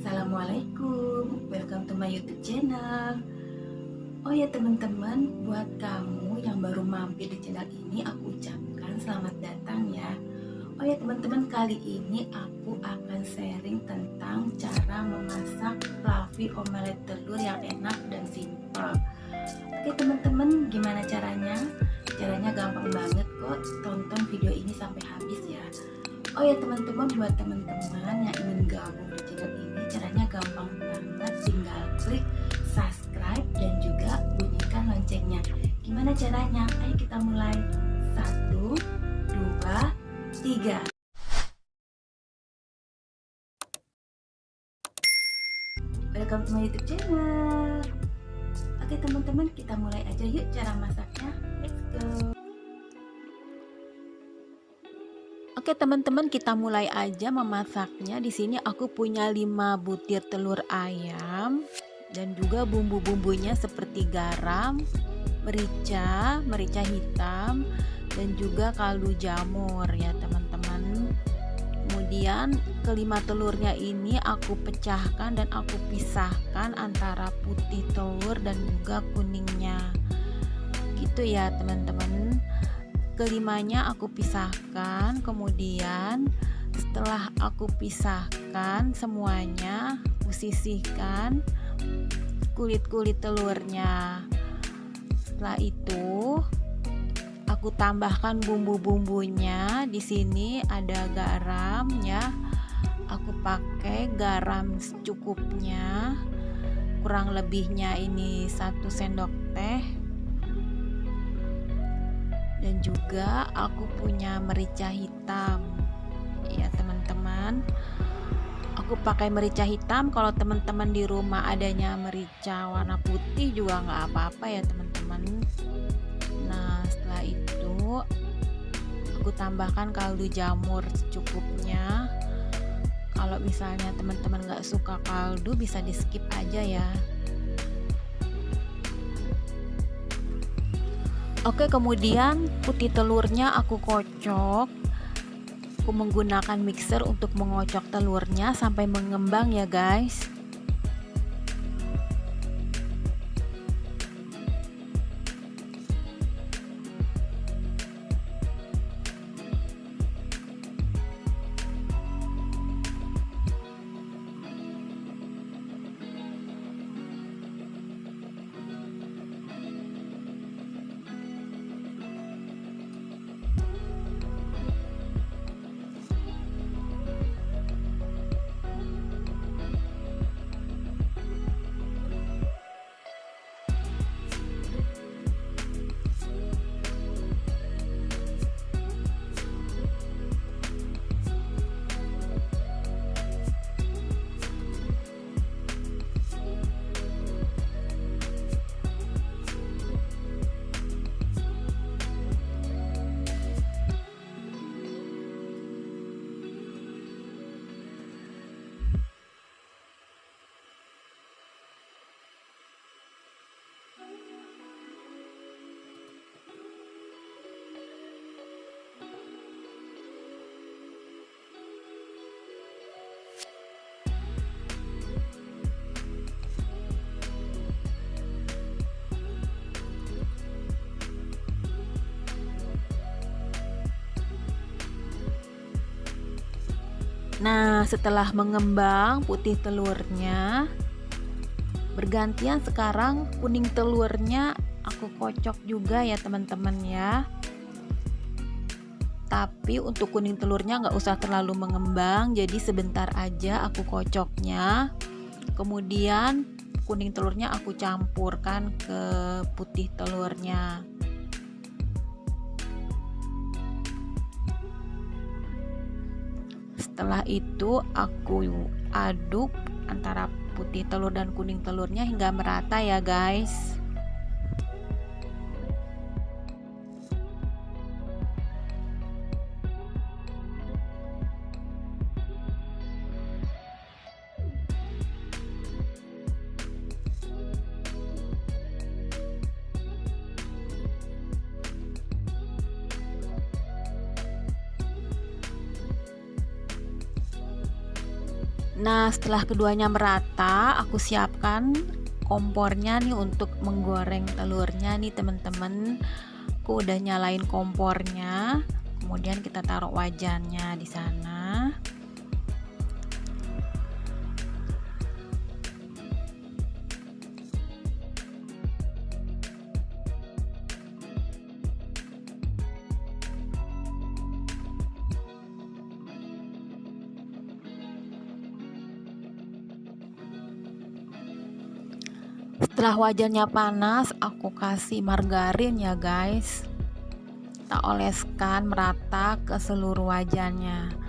Assalamualaikum, welcome to my YouTube channel. Oh ya teman-teman, buat kamu yang baru mampir di channel ini, aku ucapkan selamat datang ya. Oh ya teman-teman, kali ini aku akan sharing tentang cara memasak fluffy omelet telur yang enak dan simple. Oke teman-teman, gimana caranya? Caranya gampang banget kok, tonton video ini sampai habis ya. Oh ya teman-teman, buat teman-teman yang ingin gabung di channel ini, caranya gampang banget, tinggal klik subscribe dan juga bunyikan loncengnya. Gimana caranya? Ayo kita mulai. 1, 2, 3. Welcome to my YouTube channel. Oke teman-teman, kita mulai aja yuk cara masaknya. Let's go. Oke teman-teman, kita mulai aja memasaknya. Di sini aku punya 5 butir telur ayam dan juga bumbu-bumbunya seperti garam, merica hitam, dan juga kaldu jamur ya teman-teman. Kemudian kelima telurnya ini aku pecahkan dan aku pisahkan antara putih telur dan juga kuningnya. Gitu ya teman-teman. Kelimanya aku pisahkan, kemudian setelah aku pisahkan semuanya, aku sisihkan kulit-kulit telurnya. Setelah itu aku tambahkan bumbu-bumbunya. Di sini ada garam ya. Aku pakai garam secukupnya. Kurang lebihnya ini 1 sendok teh. Dan juga aku punya merica hitam ya teman-teman. Aku pakai merica hitam. Kalau teman-teman di rumah adanya merica warna putih juga nggak apa-apa ya teman-teman. Nah setelah itu aku tambahkan kaldu jamur secukupnya. Kalau misalnya teman-teman nggak suka kaldu, bisa di skip aja ya. Oke, kemudian putih telurnya aku kocok. Aku menggunakan mixer untuk mengocok telurnya sampai mengembang ya guys. Nah, setelah mengembang putih telurnya, bergantian sekarang kuning telurnya aku kocok juga ya teman-teman ya. Tapi untuk kuning telurnya nggak usah terlalu mengembang, jadi sebentar aja aku kocoknya. Kemudian kuning telurnya aku campurkan ke putih telurnya. Setelah itu aku aduk antara putih telur dan kuning telurnya hingga merata ya guys. Nah, setelah keduanya merata, aku siapkan kompornya nih untuk menggoreng telurnya nih teman-teman. Aku udah nyalain kompornya. Kemudian kita taruh wajannya di sana. Setelah wajannya panas, aku kasih margarin ya guys. Kita oleskan merata ke seluruh wajannya.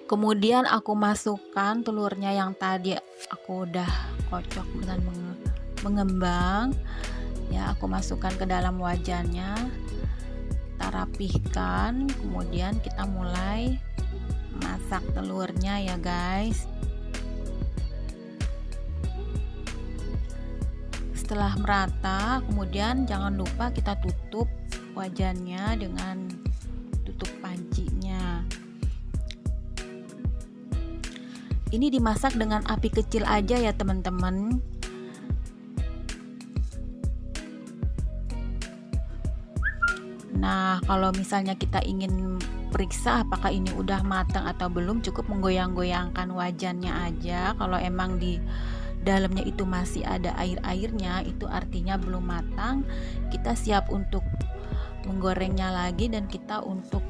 Kemudian aku masukkan telurnya yang tadi aku udah kocok dan mengembang. Ya, aku masukkan ke dalam wajannya. Kita rapihkan, kemudian kita mulai masak telurnya ya guys. Setelah merata, kemudian jangan lupa kita tutup wajannya dengan tutup pancinya. Ini dimasak dengan api kecil aja ya teman-teman. Nah, kalau misalnya kita ingin periksa apakah ini udah matang atau belum, cukup menggoyang-goyangkan wajannya aja. Kalau emang di dalamnya itu masih ada air-airnya, itu artinya belum matang. Kita siap untuk menggorengnya lagi, dan kita untuk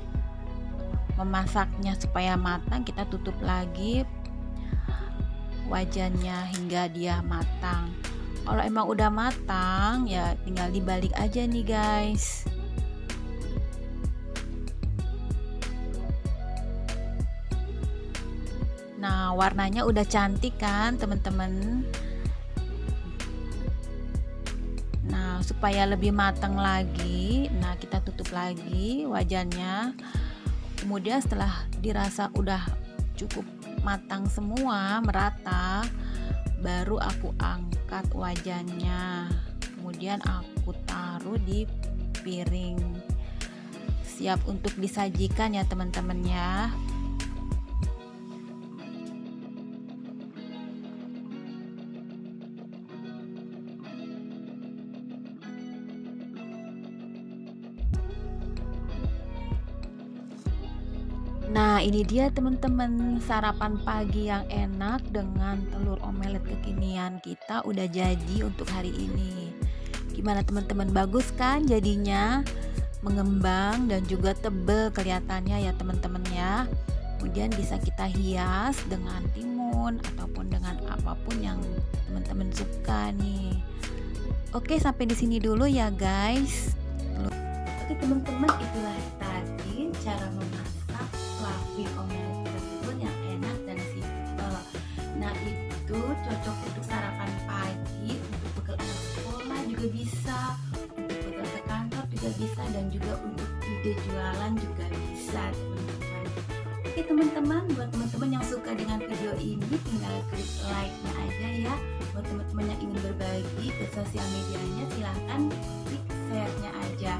memasaknya supaya matang, kita tutup lagi wajannya hingga dia matang. Kalau emang udah matang ya tinggal dibalik aja nih guys. Nah, warnanya udah cantik kan teman-teman. Nah, supaya lebih matang lagi, nah kita tutup lagi wajannya. Kemudian setelah dirasa udah cukup matang semua, merata, baru aku angkat wajannya. Kemudian aku taruh di piring, siap untuk disajikan ya teman-teman ya. Nah, ini dia teman-teman, sarapan pagi yang enak dengan telur omelet kekinian kita udah jadi untuk hari ini. Gimana teman-teman, bagus kan jadinya? Mengembang dan juga tebel kelihatannya ya teman-teman ya. Kemudian bisa kita hias dengan timun ataupun dengan apapun yang teman-teman suka nih. Oke, sampai di sini dulu ya guys. Oke teman-teman, itulah tadi cara memasak fluffy omelet tersebut yang enak dan simpel. Nah, itu cocok untuk sarapan pagi, untuk bekal anak sekolah juga bisa, untuk bekal ke kantor juga bisa, dan juga untuk ide jualan juga bisa teman-teman. Oke teman-teman, buat teman-teman yang suka dengan video ini, tinggal klik like-nya aja ya. Buat teman-teman yang ingin berbagi ke sosial medianya, silahkan klik share-nya aja.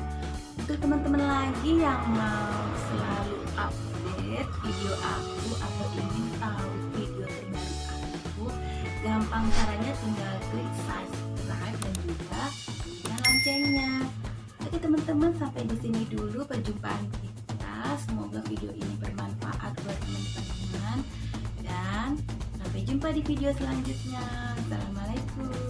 Untuk teman-teman lagi yang mau selalu update video aku atau ingin tahu video terbaru aku, gampang caranya tinggal klik subscribe dan juga bunyikan loncengnya. Oke teman-teman, sampai di sini dulu perjumpaan kita. Semoga video ini bermanfaat buat teman-teman, dan sampai jumpa di video selanjutnya. Assalamualaikum.